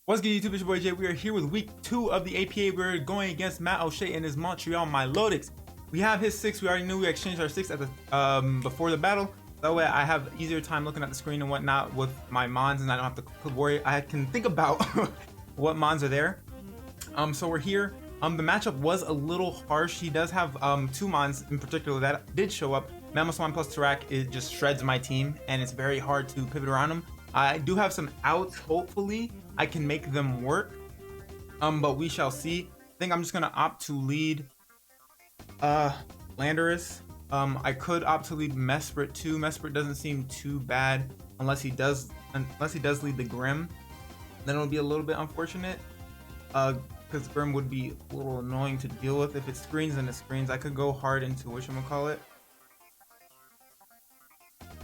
What's good, YouTube? It's your boy Jay. We are here with week 2 of the APA. We're going against Matt O'Shea and his Montreal Milotics. We have his 6. We already knew we exchanged our 6 at the before the battle. That way I have easier time looking at the screen and whatnot with my mons, and I don't have to worry. I can think about what mons are there. So we're here. The matchup was a little harsh. He does have 2 mons in particular that did show up. Mamoswine plus Tarak, it just shreds my team, and it's very hard to pivot around him. I do have some outs. Hopefully I can make them work, but we shall see. I think I'm just gonna opt to lead Landorus. I could opt to lead Mesprit too. Mesprit doesn't seem too bad unless he does lead the Grim. Then it'll be a little bit unfortunate, because Grim would be a little annoying to deal with. If it screens, then it screens. I could go hard into whatchamacallit.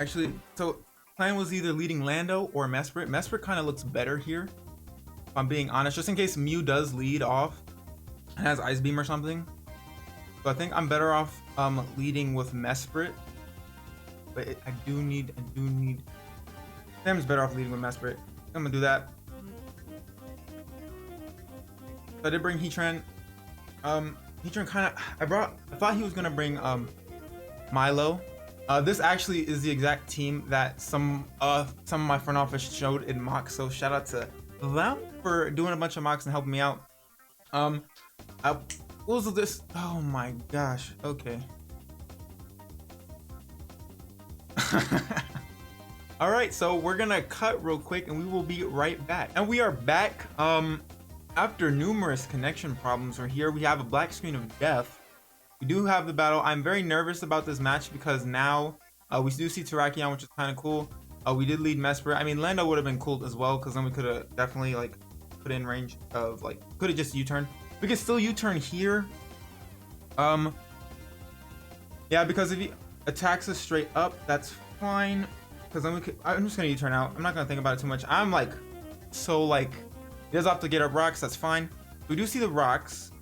Actually, so plan was either leading Lando or Mesprit. Mesprit kind of looks better here, if I'm being honest, just in case Mew does lead off and has Ice Beam or something. So I think I'm better off leading with Mesprit, but I do need Sam's better off leading with Mesprit. I'm gonna do that. So I did bring Heatran. Heatran kind of, I thought he was gonna bring Milo. This actually is the exact team that some of my front office showed in mocks, so shout out to them for doing a bunch of mocks and helping me out. What was this? Oh my gosh. Okay. All right, so we're gonna cut real quick and we will be right back. And we are back. After numerous connection problems, we're here. We have a black screen of death. We do have the battle. I'm very nervous about this match because now we do see Tarakion, which is kind of cool. We did lead Mesprit. I mean, Lando would have been cool as well, because then we could have definitely like put in range of like, could have just U-turned. We could still U-turn here. Yeah, because if he attacks us straight up, that's fine. Because then we could, I'm just gonna U-turn out. I'm not gonna think about it too much. I'm like, so like, he does have to get up rocks. That's fine. We do see the rocks.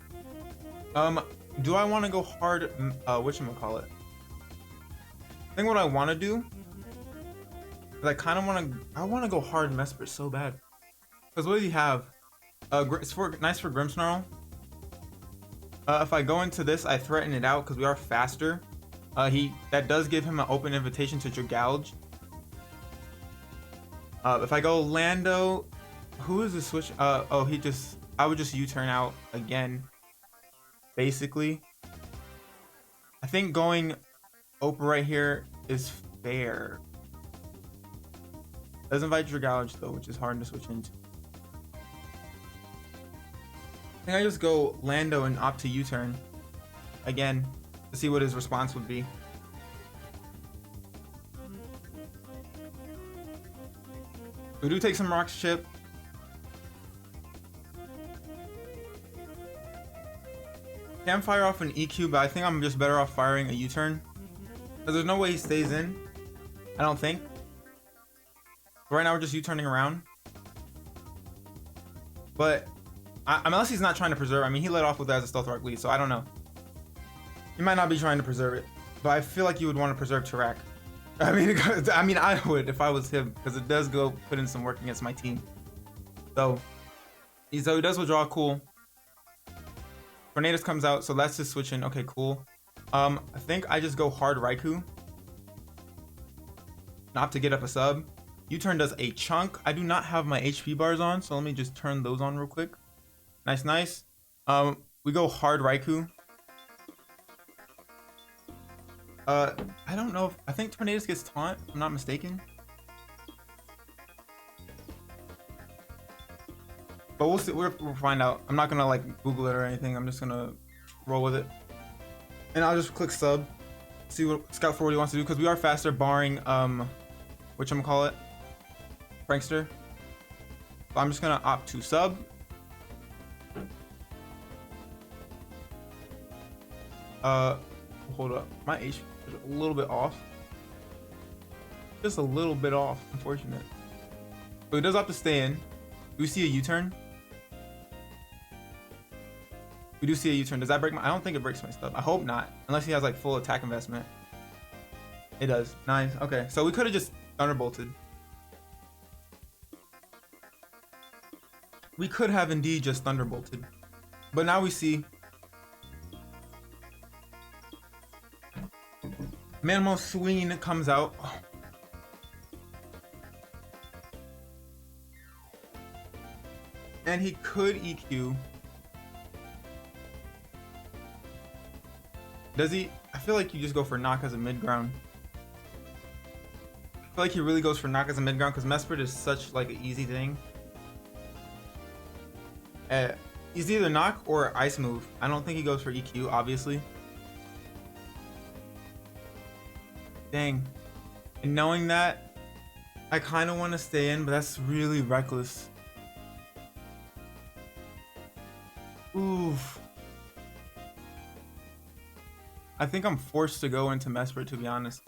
Do I want to go hard? Whatchamacallit? I think what I want to do is I kind of want to go hard Mesprit so bad. Because what does he have? It's nice for Grimmsnarl. If I go into this, I threaten it out because we are faster. That does give him an open invitation to Gouge. If I go Lando, who is the switch? Oh, I would just U-turn out again. Basically, I think going Opa right here is fair. Does invite Gouge though, which is hard to switch into. I think I just go Lando and opt to U-turn again to see what his response would be. We do take some rocks chip. Can fire off an EQ, but I think I'm just better off firing a U-turn because there's no way he stays in. I don't think. Right now we're just U-turning around, but unless he's not trying to preserve. I mean, he let off with that as a stealth rock lead, so I don't know. He might not be trying to preserve it, but I feel like you would want to preserve Tarak. I mean, I would if I was him, because it does go put in some work against my team. So he does withdraw. Cool. Tornadus comes out, so let's just switch in. Okay, cool. I think I just go hard Raikou. Not to get up a sub. U-turn does a chunk. I do not have my HP bars on, so let me just turn those on real quick. Nice, nice. We go hard Raikou. I don't know if, I think Tornadus gets taunt, if I'm not mistaken. But we'll see. We'll find out. I'm not gonna like Google it or anything. I'm just gonna roll with it, and I'll just click sub, see what scout for what he wants to do, because we are faster, barring whatchamacallit, Prankster. So I'm just gonna opt to sub. Hold up, my HP is a little bit off, just a little bit off. Unfortunate. So he does have to stay in. Do we see a U-turn? We do see a U-turn. Does that break my? I don't think it breaks my stuff. I hope not, unless he has like full attack investment. It does. Nice. Okay, so we could have just thunderbolted. we could have indeed just thunderbolted, but now we see Manimal Sween comes out. And he could EQ. Does he? I feel like you just go for knock as a mid ground. I feel like he really goes for knock as a mid ground because Mesprit is such like an easy thing. He's either knock or ice move. I don't think he goes for EQ, obviously. Dang. And knowing that, I kind of want to stay in, but that's really reckless. Oof. I think I'm forced to go into Mesprit, to be honest.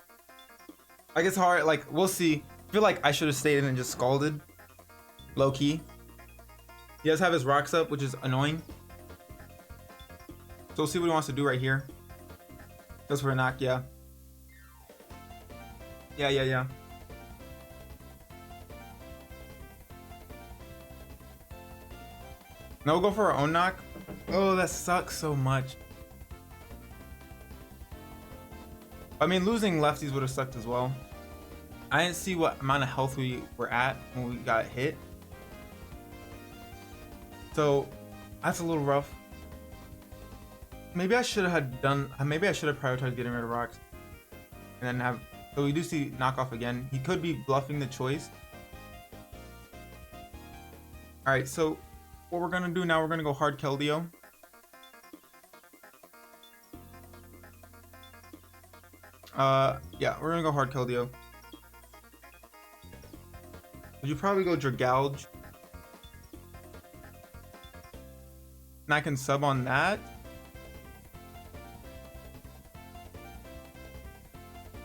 Like, it's hard. Like, we'll see. I feel like I should have stayed in and just scalded. Low key. He does have his rocks up, which is annoying. So we'll see what he wants to do right here. Goes for a knock, yeah. Yeah. No, we'll go for our own knock. Oh, that sucks so much. I mean, losing lefties would have sucked as well. I didn't see what amount of health we were at when we got hit. So that's a little rough. Maybe I should have prioritized getting rid of rocks. And then have, so we do see knockoff again. He could be bluffing the choice. All right, so what we're gonna do now, we're gonna go hard KELDEO. Yeah, we're gonna go hard KELDEO. Would you probably go Dragouge? And I can sub on that.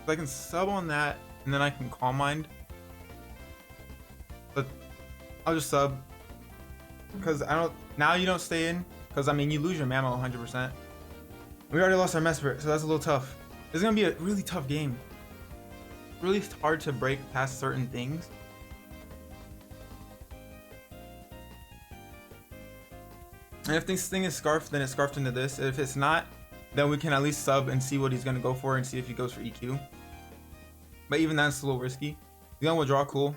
So I can sub on that, and then I can Calm Mind. But I'll just sub. Because I don't, now you don't stay in. Because I mean, you lose your mammal 100%. We already lost our Mesprit, so that's a little tough. This is gonna be a really tough game. Really hard to break past certain things. And if this thing is scarfed, then it's scarfed into this. If it's not, then we can at least sub and see what he's gonna go for and see if he goes for EQ. But even that's a little risky. He's gonna withdraw, cool.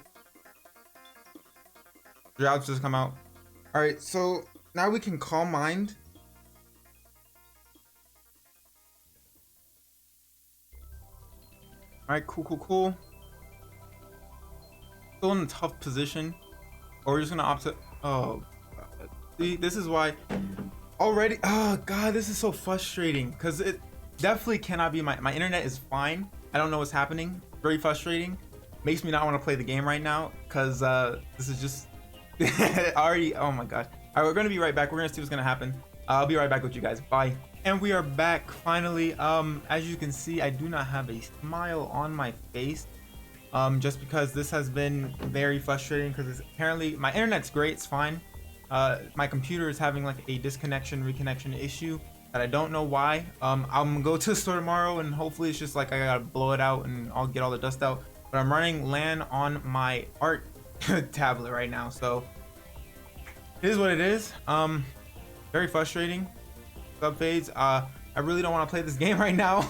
Droughts just come out. Alright, so now we can Calm Mind. Alright, cool. Still in a tough position. Or we're just gonna opt to, oh. See, this is why already, oh god, this is so frustrating because it definitely cannot be my internet is fine. I don't know what's happening. Very frustrating. Makes me not want to play the game right now because this is just already, oh my god. All right, we're gonna be right back. We're gonna see what's gonna happen. I'll be right back with you guys. Bye. And we are back finally. As you can see, I do not have a smile on my face. Just because this has been very frustrating because apparently my internet's great, it's fine. My computer is having like a disconnection reconnection issue that I don't know why. I'm gonna go to the store tomorrow and hopefully it's just like I gotta blow it out and I'll get all the dust out. But I'm running LAN on my art tablet right now, so it is what it is. Very frustrating. Sub fades. I really don't want to play this game right now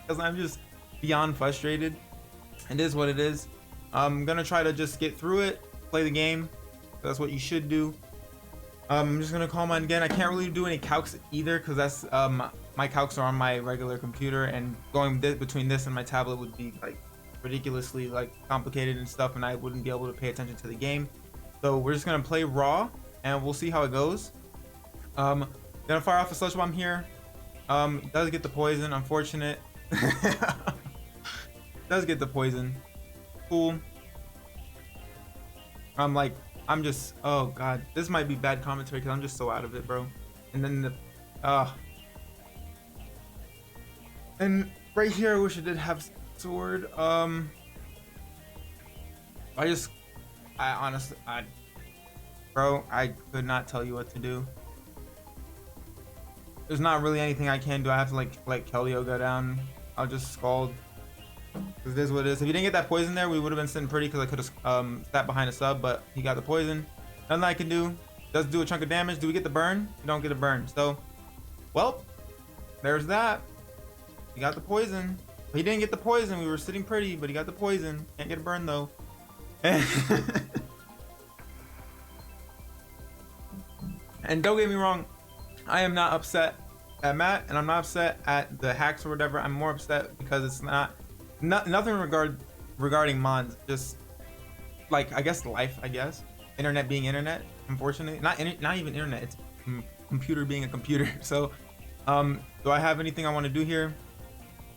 because I'm just beyond frustrated. It is what it is. I'm gonna try to just get through it, play the game. That's what you should do. I'm just gonna Calm Mind again. I can't really do any calcs either because that's my calcs are on my regular computer, and going between this and my tablet would be like ridiculously like complicated and stuff, and I wouldn't be able to pay attention to the game. So we're just gonna play raw and we'll see how it goes. Gonna fire off a sludge bomb here. Does get the poison, unfortunate. Does get the poison. Cool. I'm just, oh god, this might be bad commentary because I'm just so out of it, bro. And then and right here I wish I did have sword. I honestly, bro, I could not tell you what to do. There's not really anything I can do. I have to like let KELDEO go down. I'll just scald. It is what it is. If he didn't get that poison there, we would have been sitting pretty because I could have sat behind a sub, but he got the poison. Nothing I can do. Does do a chunk of damage. Do we get the burn? We don't get a burn. So, well, there's that. He got the poison. He didn't get the poison. We were sitting pretty, but he got the poison. Can't get a burn though. And don't get me wrong, I am not upset at Matt, and I'm not upset at the hacks or whatever. I'm more upset because it's nothing regarding mods. Just like, I guess, life. I guess internet being internet. Unfortunately, not even internet. It's computer being a computer. So, do I have anything I want to do here?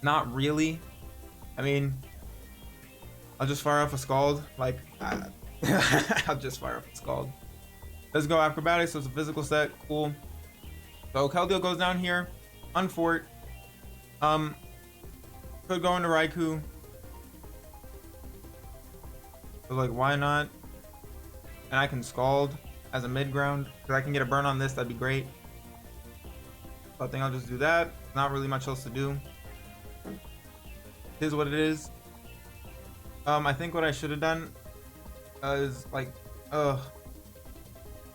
Not really. I mean, I'll just fire off a Scald. Like, I'll just fire off a Scald. Let's go acrobatics. So it's a physical set. Cool. So KELDEO goes down here. Unfort. Could go into Raikou. So like, why not? And I can Scald as a mid ground. Because I can get a burn on this. That'd be great. So I think I'll just do that. Not really much else to do. It is what it is. I think what I should have done is like,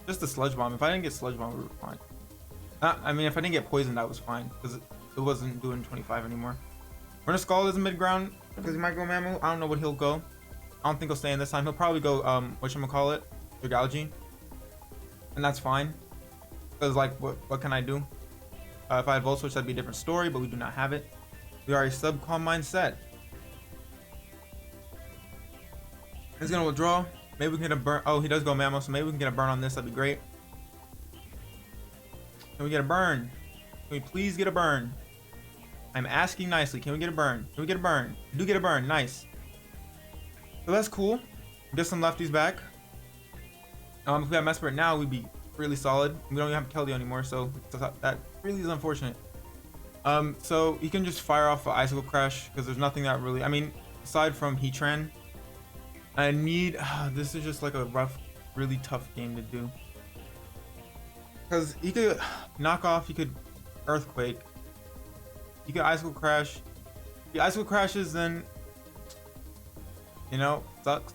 just a Sludge Bomb. If I didn't get Sludge Bomb, we were fine. I mean, if I didn't get poisoned, that was fine because it wasn't doing 25 anymore. We're gonna Scald as a mid ground because he might go Mammal. I don't know what he'll go. I don't think he'll stay in this time. He'll probably go whatchamacallit, Dragalge, and that's fine. Because like, what can I do? If I had Volt Switch, that'd be a different story, but we do not have it. We are a sub Calm Mind set. He's gonna withdraw. Maybe we can get a burn. Oh, he does go Mammal, so maybe we can get a burn on this. That'd be great. Can we get a burn? Can we please get a burn? I'm asking nicely. Can we get a burn? Can we get a burn? We do get a burn. Nice. So that's cool. Get some lefties back. If we had Mesprit now, we'd be really solid. We don't even have KELDEO anymore, so that really is unfortunate. So you can just fire off an Icicle Crash because there's nothing that really. I mean, aside from Heatran, I need. This is just like a rough, really tough game to do. Because he could knock off, he could Earthquake, he could Icicle Crash. If he Icicle Crashes, then, you know, sucks.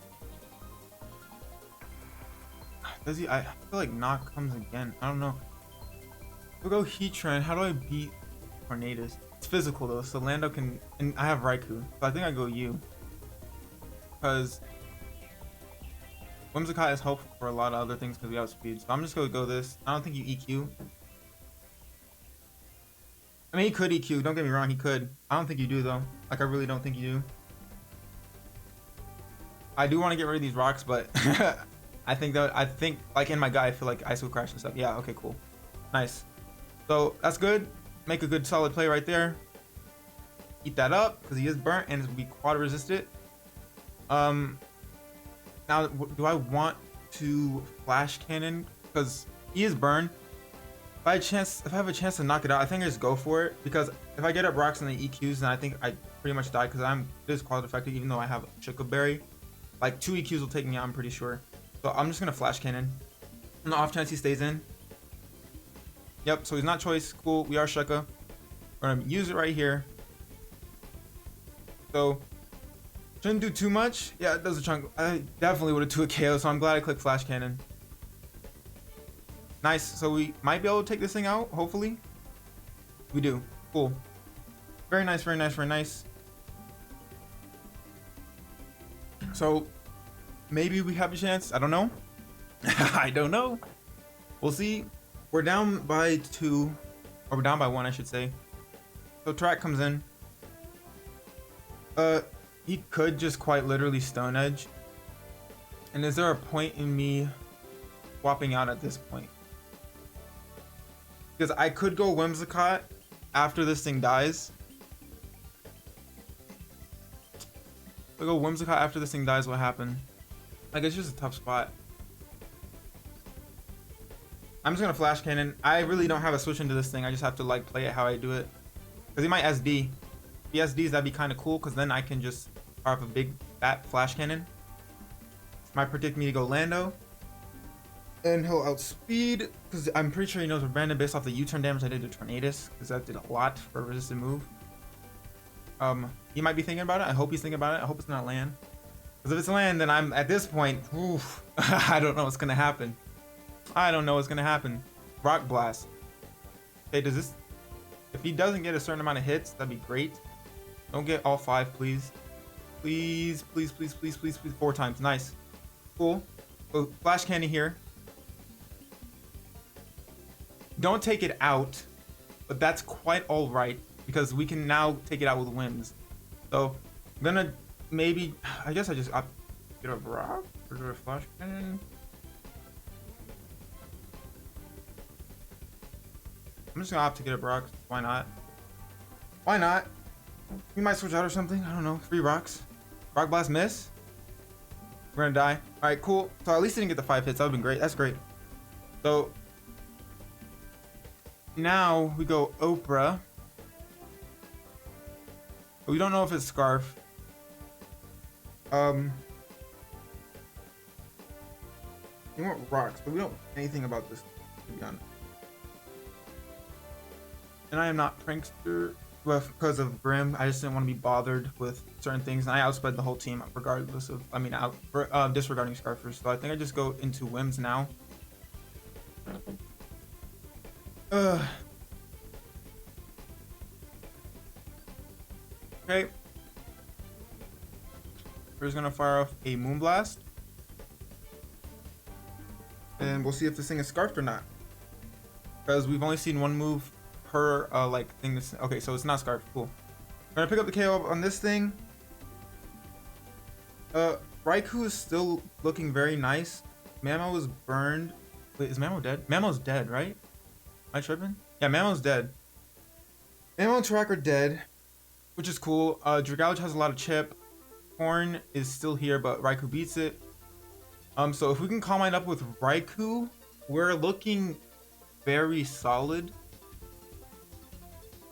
Does he? I feel like Knock comes again. I don't know. We'll go Heatran. How do I beat Tornadus? It's physical though, so Lando can. And I have Raikou, so I think I go you. Because Whimsicott is helpful for a lot of other things because we have speed. So I'm just gonna go this. I don't think you EQ. I mean, he could EQ. Don't get me wrong, he could. I don't think you do though. Like, I really don't think you do. I do want to get rid of these rocks, but I think like in my gut, I feel like Ice will crash and stuff. Yeah. Okay. Cool. Nice. So that's good. Make a good solid play right there. Eat that up because he is burnt and it's be quad resisted. Now, do I want to Flash Cannon? Because he is burned. If I have a chance to knock it out, I think I just go for it. Because if I get up rocks and the EQs, then I think I pretty much die. Because this quad effective, even though I have Choco Berry. Like 2 EQs will take me out, I'm pretty sure. So I'm just gonna Flash Cannon. On the off chance he stays in. Yep. So he's not choice. Cool. We are Shuka. We're gonna use it right here. So. Shouldn't do too much. Yeah, it does a chunk. I definitely would have 2 a KO, so I'm glad I clicked Flash Cannon. Nice. So we might be able to take this thing out, hopefully. We do. Cool. Very nice, very nice, very nice. So maybe we have a chance. I don't know. I don't know. We'll see. We're down by 2. Or we're down by 1, I should say. So Track comes in. He could just quite literally Stone Edge. And is there a point in me swapping out at this point? Because I could go Whimsicott after this thing dies. If I go Whimsicott after this thing dies, what happened? Like, it's just a tough spot. I'm just gonna Flash Cannon. I really don't have a switch into this thing. I just have to like play it how I do it. Because he might SD. If he SDs, that'd be kind of cool. Because then I can just fire up a big fat Flash Cannon. Might predict me to go Lando. And he'll outspeed. Because I'm pretty sure he knows we're random based off the U-turn damage I did to Tornadus. Because that did a lot for a resisted move. He might be thinking about it. I hope he's thinking about it. I hope it's not land. Because if it's land, then I'm at this point, oof, I don't know what's gonna happen. I don't know what's gonna happen. Rock Blast. Okay, does this... If he doesn't get a certain amount of hits, that'd be great. Don't get all 5, please. Please, please, please, please, please, please. 4 times. Nice. Cool. So, Flash Candy here. Don't take it out, but that's quite all right because we can now take it out with wins. So, I'm gonna maybe... I guess I just get a rock or do a Flash Cannon. I'm just gonna opt to get a rock. Why not? Why not? We might switch out or something. I don't know. 3 rocks. Rock Blast miss. We're gonna die. All right, cool. So at least I didn't get the 5 hits. That would've been great. That's great. So now we go Oprah. But we don't know if it's Scarf. We want rocks, but we don't know anything about this, to be honest. And I am not Prankster, well, because of Grim. I just didn't want to be bothered with certain things, and I outsped the whole team regardless of, disregarding Scarfers. So I think I just go into Whims now. Okay. We're just gonna fire off a Moonblast. And we'll see if this thing is scarfed or not. Because we've only seen 1 move per thing that's okay, so it's not scarfed. Cool. We're gonna pick up the KO on this thing. Raikou is still looking very nice. Mamo was burned. Wait, is Mamo dead? Mamo's dead, right? Am I tripping? Yeah, Mamo's dead. Mamo and Tarak are dead, which is cool. Dragalge has a lot of chip. Horn is still here, but Raikou beats it. So if we can Calm Mind up with Raikou, we're looking very solid.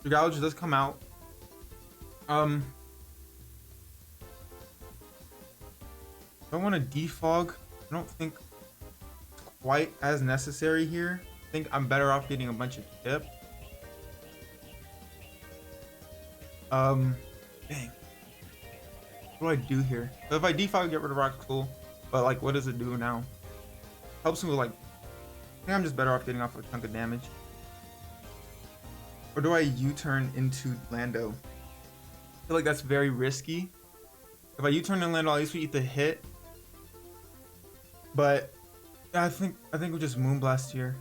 Dragalge does come out. I don't want to defog. I don't think it's quite as necessary here. I think I'm better off getting a bunch of chip. Dang. What do I do here? So if I defog, get rid of rock, cool. But like, what does it do now? Helps me with like, I think I'm just better off getting off a chunk of damage. Or do I U-turn into Lando? I feel like that's very risky. If I U-turn in Lando, at least we eat the hit. But yeah, I think we just Moonblast here.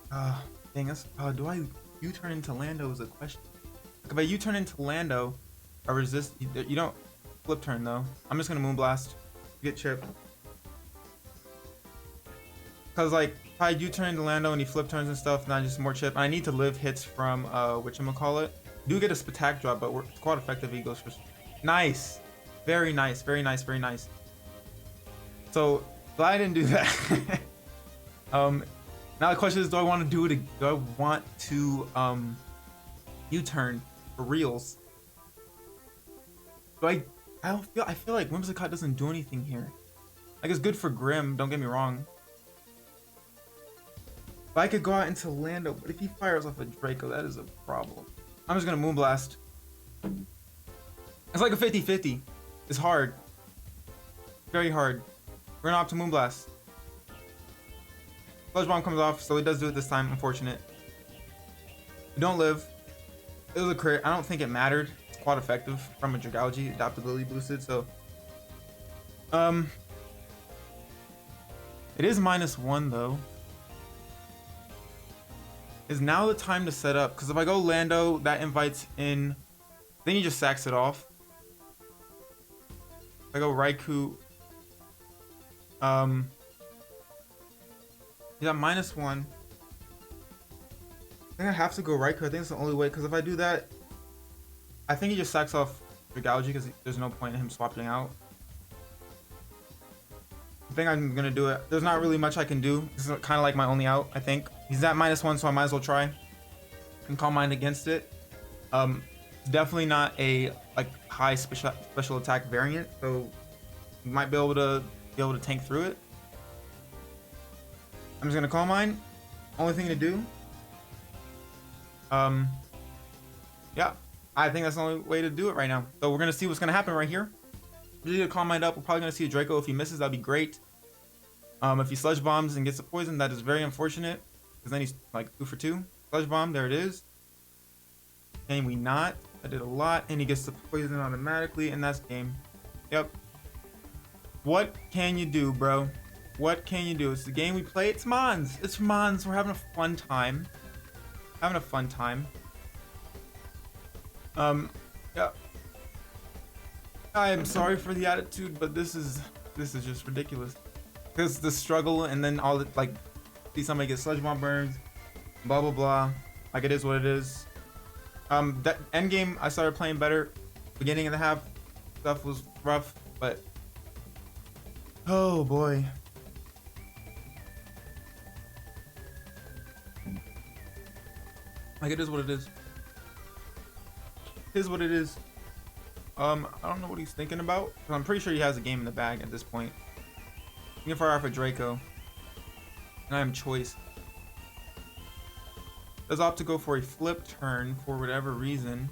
Dang, that's do I U-turn into Lando is a question. Like if I U-turn into Lando, I resist. You don't flip turn though. I'm just gonna Moonblast, get chip. Cause like if I U-turn into Lando and he flip turns and stuff, not just more chip. I need to live hits from whatchamacallit. Do get a Spatak drop, but it's quite effective. He goes for nice, very nice, very nice, very nice. So glad I didn't do that. Now the question is, do I want to do it? Do I want to U-turn for reals? Do I feel like Whimsicott doesn't do anything here. Like it's good for Grim, don't get me wrong. But I could go out into Lando, but if he fires off a Draco, that is a problem. I'm just gonna Moonblast. It's like a 50-50. It's hard. Very hard. We're gonna opt to Moonblast. Sludge Bomb comes off, so he does do it this time, unfortunate. We don't live. It was a crit. I don't think it mattered. It's quite effective from a Dragalge, adaptability boosted, so it is -1 though. Is now the time to set up, because if I go Lando, that invites in, then he just sacks it off. If I go Raikou, he's at -1. I think I have to go Raikou. I think it's the only way, because if I do that, I think he just sacks off Dragalge because there's no point in him swapping out. I think I'm gonna do it. There's not really much I can do. This is kind of like my only out, I think. He's at -1, so I might as well try and Calm Mind against it. It's definitely not a like high special attack variant, so you might be able to tank through it. I'm just gonna Calm Mind. Only thing to do. Yeah, I think that's the only way to do it right now. So we're gonna see what's gonna happen right here. Really gonna Calm Mind up. We're probably gonna see a Draco. If he misses, that'd be great. If he sludge bombs and gets the poison, that is very unfortunate, because then he's like 2 for 2. Sludge bomb, there it is. Can we not? I did a lot, and he gets the poison automatically, and that's game. Yep. What can you do, bro? What can you do? It's the game we play. It's Mons. It's Mons. We're having a fun time. Having a fun time. Yeah. I am sorry for the attitude, but this is just ridiculous. Because the struggle, and then all the, like, see somebody get sludge bomb burns, blah blah blah. Like, it is what it is. That end game, I started playing better. Beginning of the half, stuff was rough, but oh boy. Like, it is what it is. It is what it is. I don't know what he's thinking about. I'm pretty sure he has a game in the bag at this point. I'm gonna fire off a Draco. And I am choice. Does opt to go for a flip turn for whatever reason.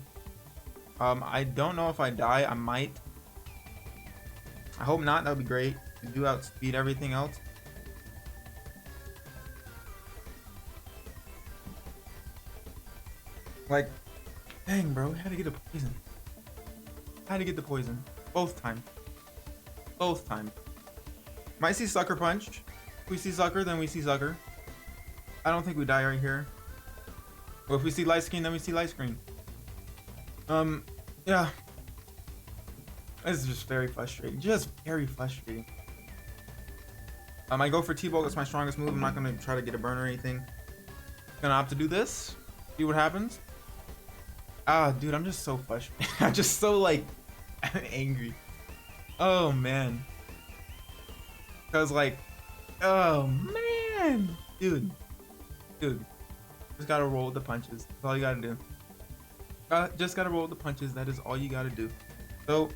I don't know if I die. I might. I hope not. That would be great. To do outspeed everything else. Like, dang, bro. I had to get a poison. I had to get the poison. Both times. Both times. Might see Sucker Punch. If we see Sucker, then we see Sucker. I don't think we die right here. Or if we see light screen, then we see light screen. Yeah. This is just very frustrating. Just very frustrating. I go for T-Bolt. That's my strongest move. I'm not going to try to get a burn or anything. Gonna opt to do this. See what happens. Ah, dude, I'm just so frustrated. I'm just so, like, angry. Oh, man. Because, like, oh, man. Dude. Just gotta roll with the punches. That's all you gotta do. Just gotta roll with the punches. That is all you gotta do. So,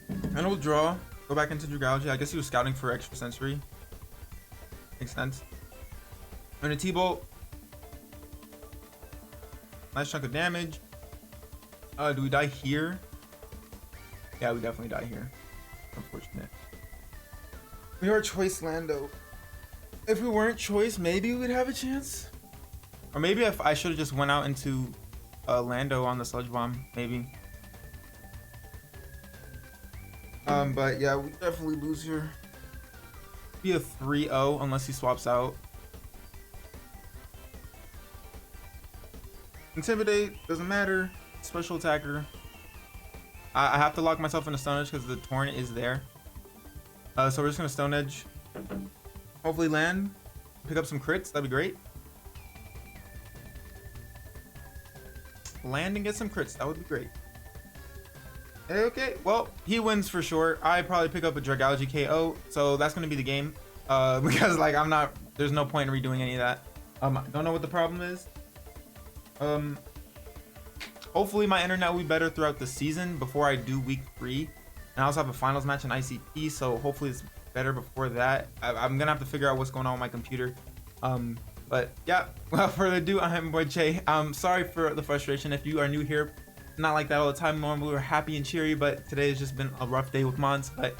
and we'll draw. Go back into Dragalgy. I guess he was scouting for extra sensory. Makes sense. And a T-Bolt. Nice chunk of damage. Do we die here? Yeah, we definitely die here. Unfortunate. We are choice Lando. If we weren't choice, maybe we'd have a chance. Or maybe if I should have just went out into Lando on the sludge bomb, maybe. But yeah, we definitely lose here. Be a 3-0 unless he swaps out. Intimidate, doesn't matter. Special attacker. I have to lock myself in a Stone Edge because the Torrent is there. So we're just gonna Stone Edge. Hopefully land. Pick up some crits, that'd be great. Land and get some crits, that would be great. Okay, well, he wins for sure. I probably pick up a Dragalgy KO, so that's gonna be the game. Because, like, there's no point in redoing any of that. Don't know what the problem is. Hopefully my internet will be better throughout the season before I do week 3. And I also have a finals match in ICP, so hopefully it's better before that. I'm gonna have to figure out what's going on with my computer. But yeah, without further ado, I'm your boy Jay. Sorry for the frustration. If you are new here, not like that all the time. Normally we're happy and cheery, but today has just been a rough day with Mons. But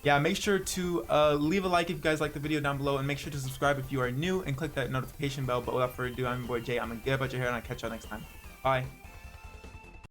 yeah, make sure to leave a like if you guys like the video down below, and make sure to subscribe if you are new and click that notification bell. But without further ado, I'm your boy Jay. I'm gonna get a bunch of hair, and I'll catch y'all next time. Bye.